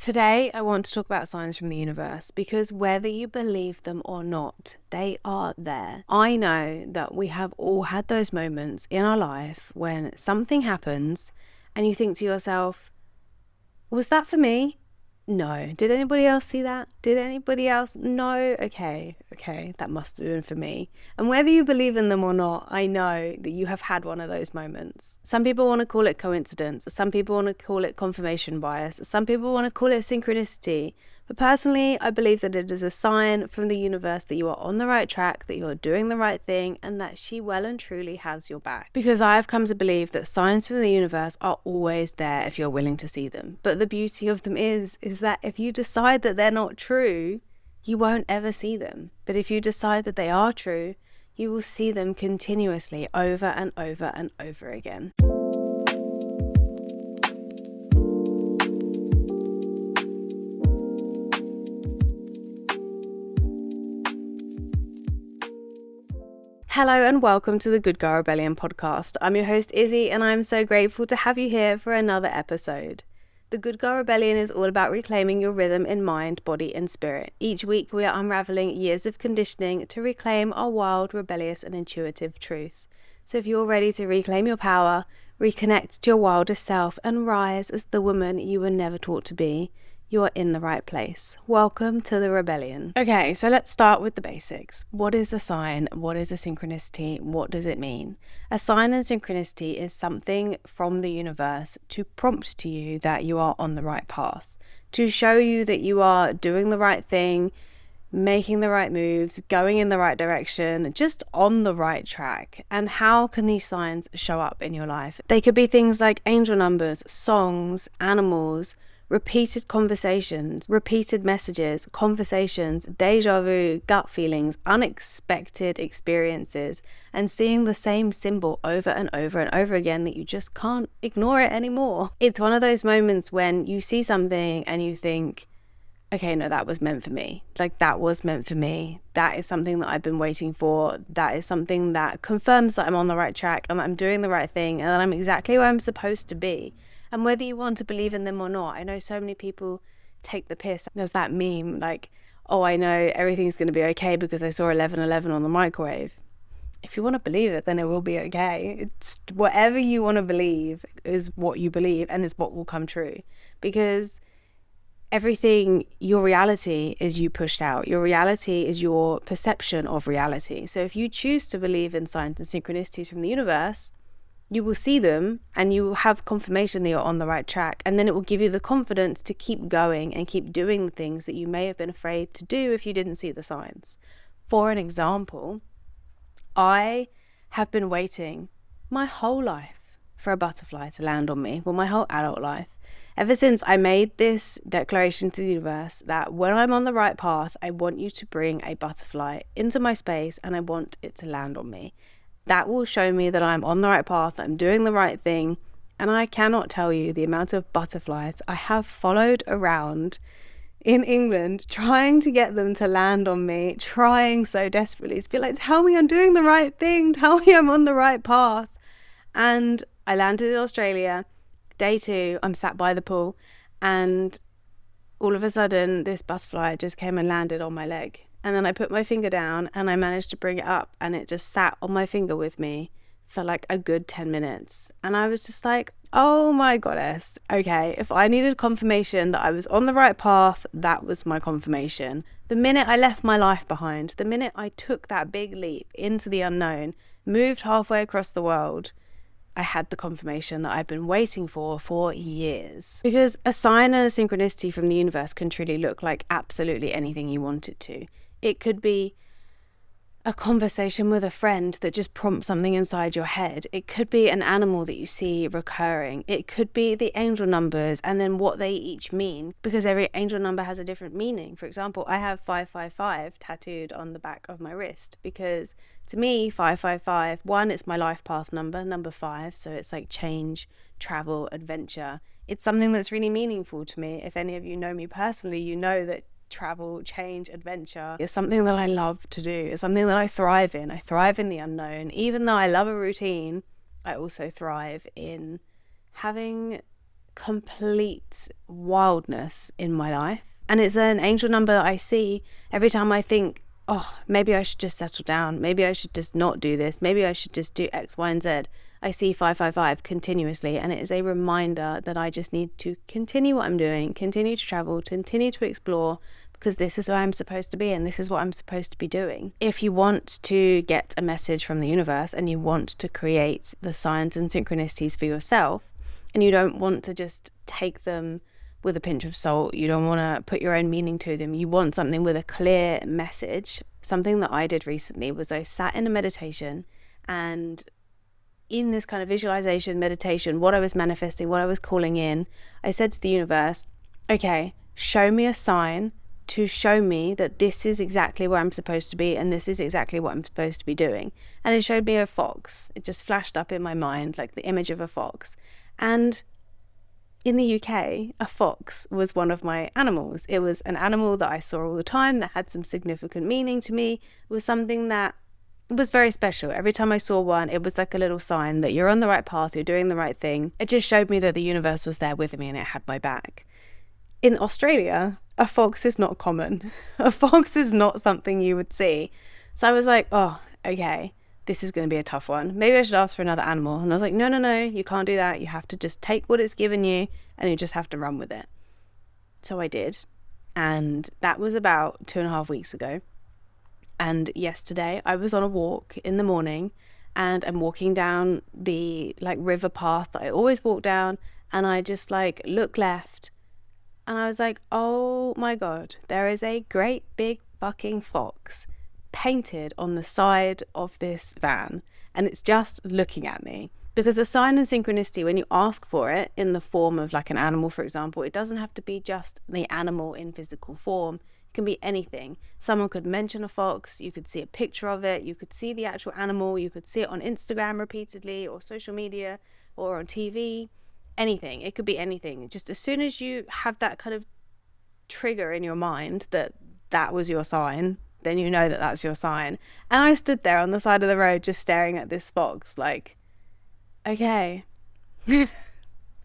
Today, I want to talk about signs from the universe because whether you believe them or not, they are there. I know that we have all had those moments in our life when something happens and you think to yourself, was that for me? No. Did anybody else see that? Did anybody else? No. Okay, that must have been for me. And whether you believe in them or not, I know that you have had one of those moments. Some people want to call it coincidence. Some people want to call it confirmation bias. Some people want to call it synchronicity. But personally, I believe that it is a sign from the universe that you are on the right track, that you're doing the right thing, and that she well and truly has your back. Because I have come to believe that signs from the universe are always there if you're willing to see them. But the beauty of them is that if you decide that they're not true, you won't ever see them. But if you decide that they are true, you will see them continuously over and over and over again. Hello and welcome to the Good Girl Rebellion podcast. I'm your host Izzy and I'm so grateful to have you here for another episode. The Good Girl Rebellion is all about reclaiming your rhythm in mind, body and spirit. Each week we are unraveling years of conditioning to reclaim our wild, rebellious and intuitive truth. So if you're ready to reclaim your power, reconnect to your wildest self and rise as the woman you were never taught to be, you are in the right place. Welcome to the rebellion. Okay, so let's start with the basics. What is a sign? What is a synchronicity? What does it mean? A sign and synchronicity is something from the universe to prompt to you that you are on the right path, to show you that you are doing the right thing, making the right moves, going in the right direction, just on the right track. And how can these signs show up in your life? They could be things like angel numbers, songs, animals, repeated conversations, repeated messages, conversations, deja vu, gut feelings, unexpected experiences, and seeing the same symbol over and over and over again that you just can't ignore it anymore. It's one of those moments when you see something and you think, okay, no, that was meant for me. That was meant for me. That is something that I've been waiting for. That is something that confirms that I'm on the right track and I'm doing the right thing and that I'm exactly where I'm supposed to be. And whether you want to believe in them or not, I know so many people take the piss. There's that meme oh, I know everything's going to be okay because I saw 11:11 on the microwave. If you want to believe it, then it will be okay. It's whatever you want to believe is what you believe and is what will come true. Because everything, your reality is you pushed out. Your reality is your perception of reality. So if you choose to believe in signs and synchronicities from the universe, you will see them and you will have confirmation that you're on the right track. And then it will give you the confidence to keep going and keep doing the things that you may have been afraid to do if you didn't see the signs. For an example, I have been waiting my whole life for a butterfly to land on me. Well, my whole adult life. Ever since I made this declaration to the universe that when I'm on the right path, I want you to bring a butterfly into my space and I want it to land on me. That will show me that I'm on the right path, that I'm doing the right thing. And I cannot tell you the amount of butterflies I have followed around in England, trying to get them to land on me, trying so desperately to be like, tell me I'm doing the right thing, tell me I'm on the right path. And I landed in Australia. Day 2, I'm sat by the pool and all of a sudden this butterfly just came and landed on my leg. And then I put my finger down and I managed to bring it up and it just sat on my finger with me for a good 10 minutes. And I was just like, oh my goddess. Okay, if I needed confirmation that I was on the right path, that was my confirmation. The minute I left my life behind, the minute I took that big leap into the unknown, moved halfway across the world, I had the confirmation that I've been waiting for years. Because a sign and a synchronicity from the universe can truly look like absolutely anything you want it to. It could be a conversation with a friend that just prompts something inside your head. It could be an animal that you see recurring. It could be the angel numbers and then what they each mean, because every angel number has a different meaning. For example, I have 555 tattooed on the back of my wrist because to me, 555, one, it's my life path number 5. So it's like change, travel, adventure. It's something that's really meaningful to me. If any of you know me personally, you know that travel, change, adventure is something that I love to do. It's something that I thrive in. I thrive in the unknown. Even though I love a routine, I also thrive in having complete wildness in my life. And it's an angel number that I see every time I think, oh, maybe I should just settle down. Maybe I should just not do this. Maybe I should just do X, Y, and Z. I see 555 continuously, and it is a reminder that I just need to continue what I'm doing, continue to travel, continue to explore, because this is where I'm supposed to be and this is what I'm supposed to be doing. If you want to get a message from the universe and you want to create the signs and synchronicities for yourself, and you don't want to just take them with a pinch of salt, you don't want to put your own meaning to them, you want something with a clear message. Something that I did recently was I sat in a meditation, and in this kind of visualization meditation, what I was manifesting, what I was calling in, I said to the universe, okay, show me a sign to show me that this is exactly where I'm supposed to be and this is exactly what I'm supposed to be doing. And it showed me a fox. It just flashed up in my mind, like the image of a fox. And in the UK, a fox was one of my animals. It was an animal that I saw all the time that had some significant meaning to me. It was something that was very special. Every time I saw one, it was like a little sign that you're on the right path, you're doing the right thing. It just showed me that the universe was there with me and it had my back. In Australia, a fox is not common. A fox is not something you would see. So I was like, oh, okay, this is going to be a tough one. Maybe I should ask for another animal. And I was like, no, you can't do that. You have to just take what it's given you and you just have to run with it. So I did. And that was about 2.5 weeks ago. And yesterday I was on a walk in the morning and I'm walking down the river path that I always walk down, and I just look left and I was like, oh my God, there is a great big fucking fox painted on the side of this van and it's just looking at me. Because a sign and synchronicity, when you ask for it in the form of an animal, for example, it doesn't have to be just the animal in physical form. It can be anything. Someone could mention a fox, you could see a picture of it, you could see the actual animal, you could see it on Instagram repeatedly or social media or on TV, anything. It could be anything. Just as soon as you have that kind of trigger in your mind that that was your sign, then you know that that's your sign. And I stood there on the side of the road just staring at this fox okay.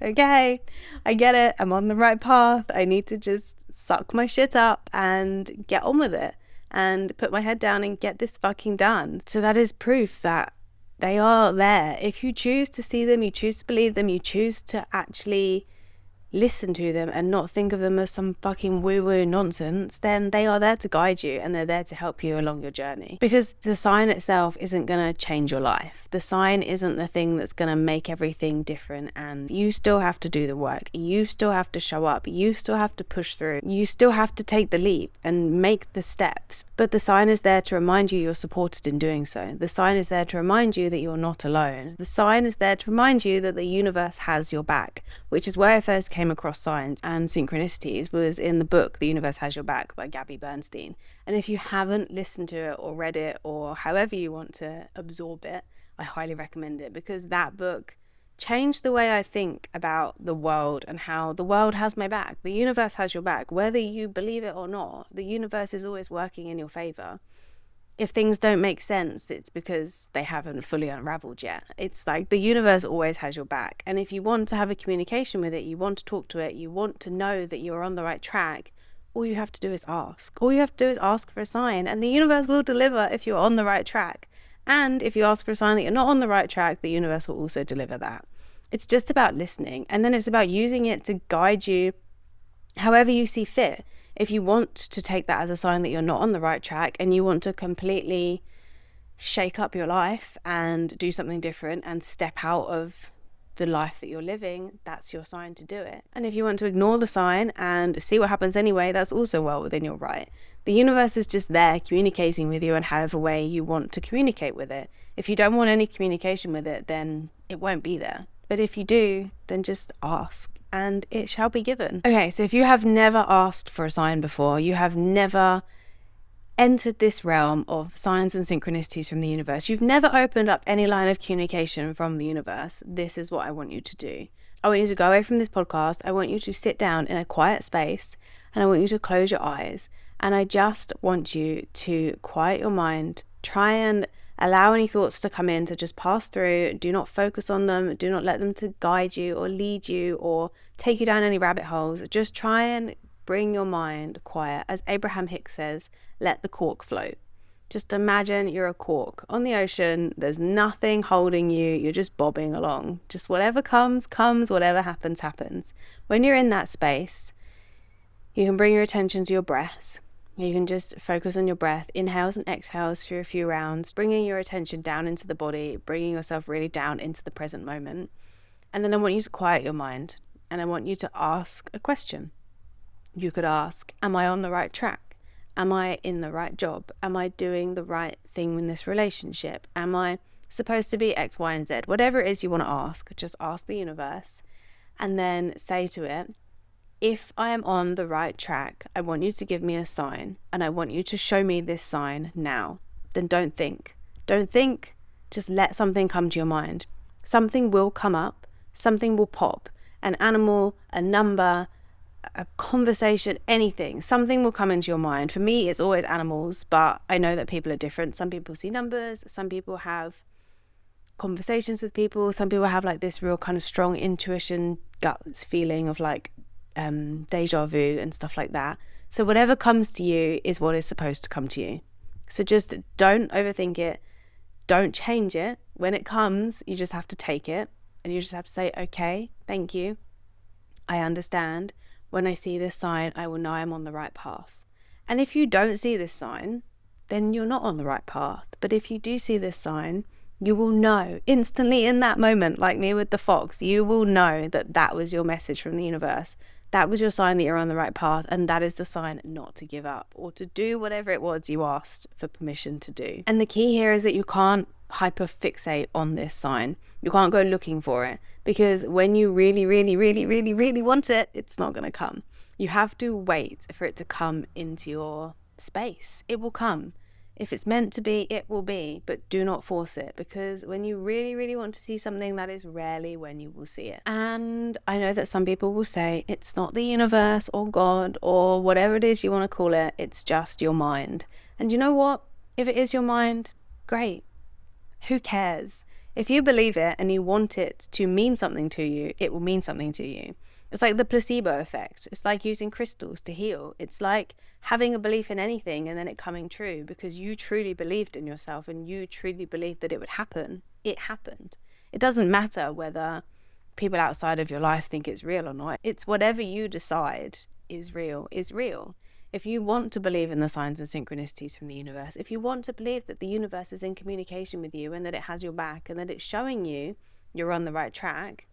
Okay, I get it. I'm on the right path. I need to just suck my shit up and get on with it and put my head down and get this fucking done. So that is proof that they are there. If you choose to see them, you choose to believe them, you choose to actually listen to them and not think of them as some fucking woo-woo nonsense, then they are there to guide you and they're there to help you along your journey. Because the sign itself isn't going to change your life. The sign isn't the thing that's going to make everything different, and you still have to do the work. You still have to show up. You still have to push through. You still have to take the leap and make the steps. But the sign is there to remind you you're supported in doing so. The sign is there to remind you that you're not alone. The sign is there to remind you that the universe has your back, which is where I first came across signs and synchronicities, was in the book The Universe Has Your Back by Gabby Bernstein. And if you haven't listened to it or read it or however you want to absorb it, I highly recommend it, because that book changed the way I think about the world and how the world has my back. The universe has your back. Whether you believe it or not, the universe is always working in your favor. If things don't make sense, it's because they haven't fully unraveled yet. It's the universe always has your back. And if you want to have a communication with it, you want to talk to it, you want to know that you're on the right track, all you have to do is ask. All you have to do is ask for a sign, and the universe will deliver if you're on the right track. And if you ask for a sign that you're not on the right track, the universe will also deliver that. It's just about listening, and then it's about using it to guide you however you see fit. If you want to take that as a sign that you're not on the right track and you want to completely shake up your life and do something different and step out of the life that you're living, that's your sign to do it. And if you want to ignore the sign and see what happens anyway, that's also well within your right. The universe is just there communicating with you in however way you want to communicate with it. If you don't want any communication with it, then it won't be there. But if you do, then just ask and it shall be given. Okay, so if you have never asked for a sign before, you have never entered this realm of signs and synchronicities from the universe, you've never opened up any line of communication from the universe, this is what I want you to do. I want you to go away from this podcast. I want you to sit down in a quiet space and I want you to close your eyes. And I just want you to quiet your mind, try and Allow any thoughts to come in to just pass through. Do not focus on them. Do not let them to guide you or lead you or take you down any rabbit holes. Just try and bring your mind quiet. As Abraham Hicks says, let the cork float. Just imagine you're a cork on the ocean. There's nothing holding you. You're just bobbing along. Just whatever comes, comes. Whatever happens, happens. When you're in that space, you can bring your attention to your breath. You can just focus on your breath, inhales and exhales for a few rounds, bringing your attention down into the body, bringing yourself really down into the present moment. And then I want you to quiet your mind, and I want you to ask a question. You could ask, am I on the right track? Am I in the right job? Am I doing the right thing in this relationship? Am I supposed to be X, Y, and Z? Whatever it is you want to ask, just ask the universe and then say to it, if I am on the right track, I want you to give me a sign, and I want you to show me this sign now. Then don't think. Don't think, just let something come to your mind. Something will come up, something will pop, an animal, a number, a conversation, anything. Something will come into your mind. For me, it's always animals, but I know that people are different. Some people see numbers, some people have conversations with people, some people have like this real kind of strong intuition, gut feeling of like deja vu and stuff like that. So whatever comes to you is what is supposed to come to you. So just don't overthink it. Don't change it. When it comes, you just have to take it, and you just have to say, okay, thank you. I understand. When I see this sign, I will know I'm on the right path. And if you don't see this sign, then you're not on the right path. But if you do see this sign, you will know instantly in that moment, like me with the fox, you will know that that was your message from the universe. That was your sign that you're on the right path, and that is the sign not to give up or to do whatever it was you asked for permission to do. And the key here is that you can't hyperfixate on this sign. You can't go looking for it, because when you really, really, really, really, really want it, it's not going to come. You have to wait for it to come into your space. It will come. If it's meant to be, it will be, but do not force it, because when you really, really want to see something, that is rarely when you will see it. And I know that some people will say it's not the universe or God or whatever it is you want to call it, it's just your mind. And you know what? If it is your mind, great. Who cares? If you believe it and you want it to mean something to you, it will mean something to you. It's like the placebo effect. It's like using crystals to heal. It's like having a belief in anything and then it coming true because you truly believed in yourself and you truly believed that it would happen. It happened. It doesn't matter whether people outside of your life think it's real or not. It's whatever you decide is real, is real. If you want to believe in the signs and synchronicities from the universe, if you want to believe that the universe is in communication with you and that it has your back and that it's showing you you're on the right track,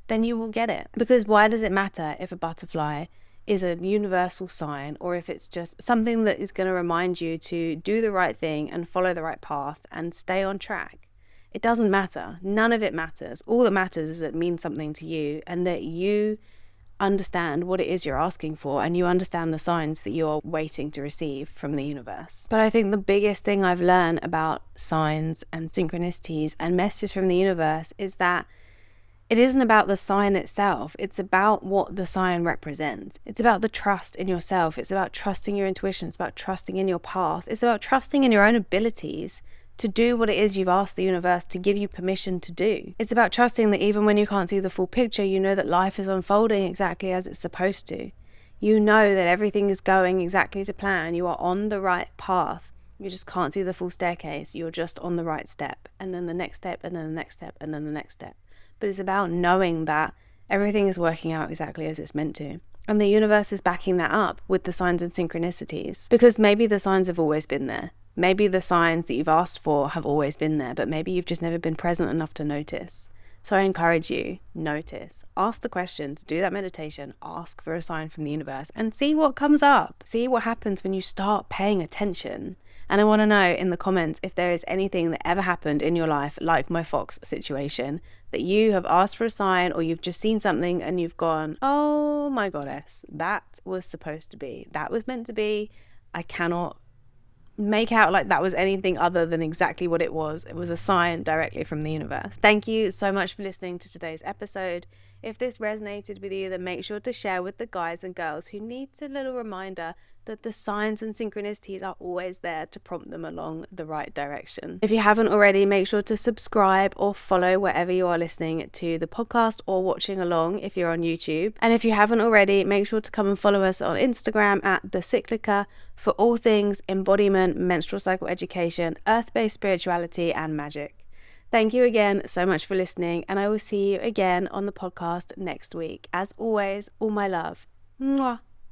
then you will get it. Because why does it matter if a butterfly is a universal sign or if it's just something that is going to remind you to do the right thing and follow the right path and stay on track? It doesn't matter. None of it matters. All that matters is it means something to you and that you understand what it is you're asking for and you understand the signs that you're waiting to receive from the universe. But I think the biggest thing I've learned about signs and synchronicities and messages from the universe is that it isn't about the sign itself. It's about what the sign represents. It's about the trust in yourself. It's about trusting your intuition. It's about trusting in your path. It's about trusting in your own abilities to do what it is you've asked the universe to give you permission to do. It's about trusting that even when you can't see the full picture, you know that life is unfolding exactly as it's supposed to. You know that everything is going exactly to plan. You are on the right path. You just can't see the full staircase. You're just on the right step, and then the next step, and then the next step, and then the next step. But it's about knowing that everything is working out exactly as it's meant to. And the universe is backing that up with the signs and synchronicities. Because maybe the signs have always been there. Maybe the signs that you've asked for have always been there, but maybe you've just never been present enough to notice. So I encourage you, notice, ask the questions, do that meditation, ask for a sign from the universe and see what comes up. See what happens when you start paying attention. And I want to know in the comments if there is anything that ever happened in your life, like my fox situation, that you have asked for a sign or you've just seen something and you've gone, oh my goddess, that was supposed to be, that was meant to be. I cannot make out like that was anything other than exactly what it was. It was a sign directly from the universe. Thank you so much for listening to today's episode. If this resonated with you, then make sure to share with the guys and girls who need a little reminder that the signs and synchronicities are always there to prompt them along the right direction. If you haven't already, make sure to subscribe or follow wherever you are listening to the podcast or watching along if you're on YouTube. And if you haven't already, make sure to come and follow us on Instagram at The Cyclica for all things embodiment, menstrual cycle education, earth-based spirituality, and magic. Thank you again so much for listening, and I will see you again on the podcast next week. As always, all my love. Mwah.